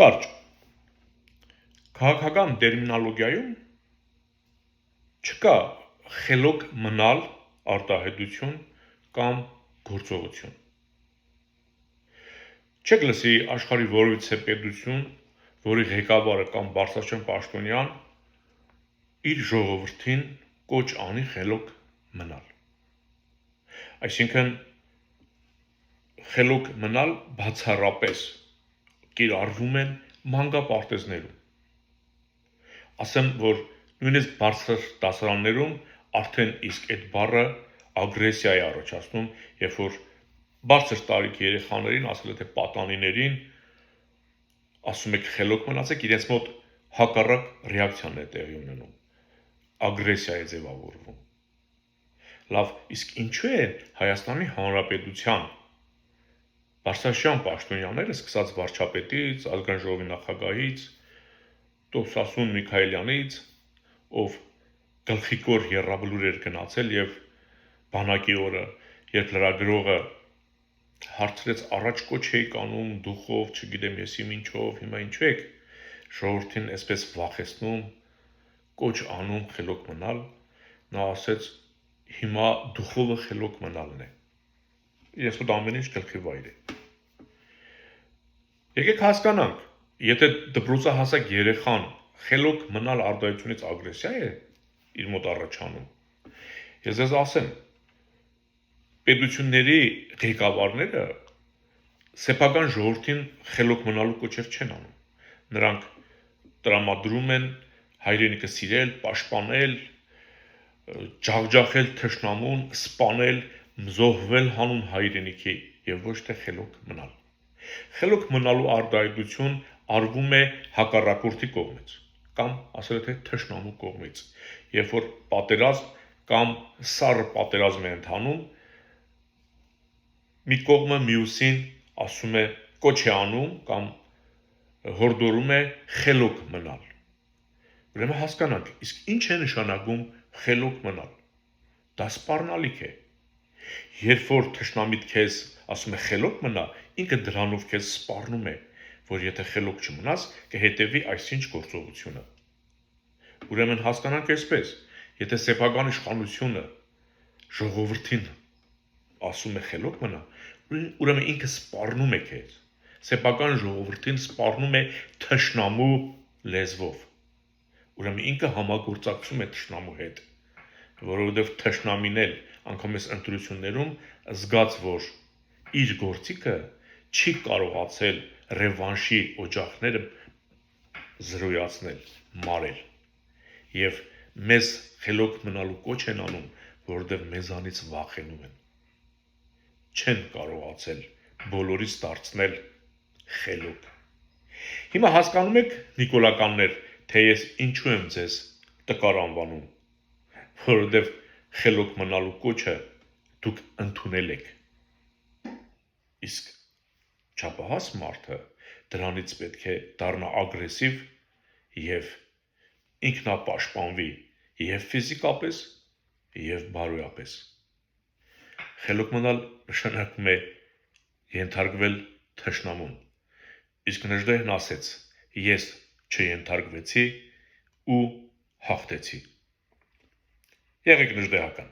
կարճ, քաղաքական տերմինոլոգիայում չկա խելոք մնալ արտահայտություն կամ գործողություն։ Չեք լսի աշխարհի որևիցե պետություն, որի ղեկավարը կամ Բարձրաստիճան պաշտոնյան իր ժողովրդին կոչ անի խելոք մնալ։ Այսինքն խելոք մնալ բացառապես կիրառվում են մանկապարտեզներում։ Ասեմ, որ նույնիսկ բարձր դասարաններում արդեն իսկ այդ բառը ագրեսիա է առաջացնում, երբ որ բարձր տարիքի երեխաներին, ասել թե պատանիներին, ասում եք խելոք մնացեք, իրենց մոտ հակառակ ռեակցիան է տեղի ունենում, ագրեսիա է ձևավորվում։ Լավ, իսկ ինչու է Հայաստանի Հանրապետության Բարձրաստիճան պաշտոնյաները, սկսած վարչապետից, ազգային ժողովի նախագահից, Տոհ-Սասուն Միքայելյանից, ով գլխիկոր եռաբլուր էր գնացել եւ բանակի օրը, երբ լրագրողը հարցրեց առաջ կոչ էիք անում դուխով, չգիտեմ եսի ինչով, հիմա ինչու եք ժողովրդին այսպես վախեցնում, կոչ անում խելոք մնալ, նա ասեց հիմա դուխովը խելոք մնալն է։ Ես մոտ ամեն ինչ գլխի վայր է։ Եկեք հասկանանք, եթե դպրոցահասակ երեխան խելոք մնալ արտահայտությունից ագրեսիա է իր մոտ առաջանում, ես ձեզ ասեմ, պետությունների ղեկավարները սեփական ժողովրդին խելոք մնալու կոչեր չեն անում։ Նրանք տրամադրում են հայրենիքը սիրել, պաշտպանել, ջախջախել թշնամուն, սպանել, զոհվել հանուն հայրենիքի եւ ոչ թե խելոք մնալ։ Խելոք մնալու արտահայտություն արվում է հակառակորդի կողմից կամ ասել թե թշնամու կողմից, երբ որ պատերազմ կամ սառը պատերազմ է ընթանում, մի կողմը մյուսին ասում է կոչ է անում կամ հորդորում է խելոք մնալ։ Ուրեմն հասկանանք, իսկ ինչ է նշանակում խելոք մնալ։ Դա սպառնալիք է։ Երբ որ թշնամիդ քեզ ասում է խելոք մնա, ինքը դրանով քեզ սպառնում է, որ եթե խելոք չմնաս, կհետևի այսինչ գործողությունը։ Ուրեմն հասկանանք այսպես, եթե սեփական իշխանությունը ժողովրդին ասում է խելոք մնա, ուրեմն ինքը սպառնում է քեզ։ Սեփական ժողովրդին սպառնում է թշնամու լեզվով։ Ուրեմն ինքը համագործակցում է թշնամու հետ, որովհետև թշնամին էլ անգամ այս ընտրություններում զգաց, որ իր գործիքը չի կարողացել ռևանշի օջախները զրոյացնել, մարել։ Եվ մեզ խելոք մնալու կոչ են անում, որովհետև մեզանից վախենում են։ Չեն կարողացել բոլորից դարձնել խելոք։ Հիմա հասկանում եք, նիկոլականներ, թե ես ինչու եմ ձեզ տկար անվանում, որովհետև խելոք մնալու կոչը դուք ընդունել եք։ Իսկ չափահաս մարդը դրանից պետք է դառնա ագրեսիվ եւ ինքնապաշտպանվի եւ ֆիզիկապես եւ բարոյապես։ Խելոք մնալ նշանակում է ենթարկվել թշնամուն։ Իսկ Նժդեհն ասեց. ես չենթարկվեցի ու հաղթեցի։ Եղեք նժդեհական։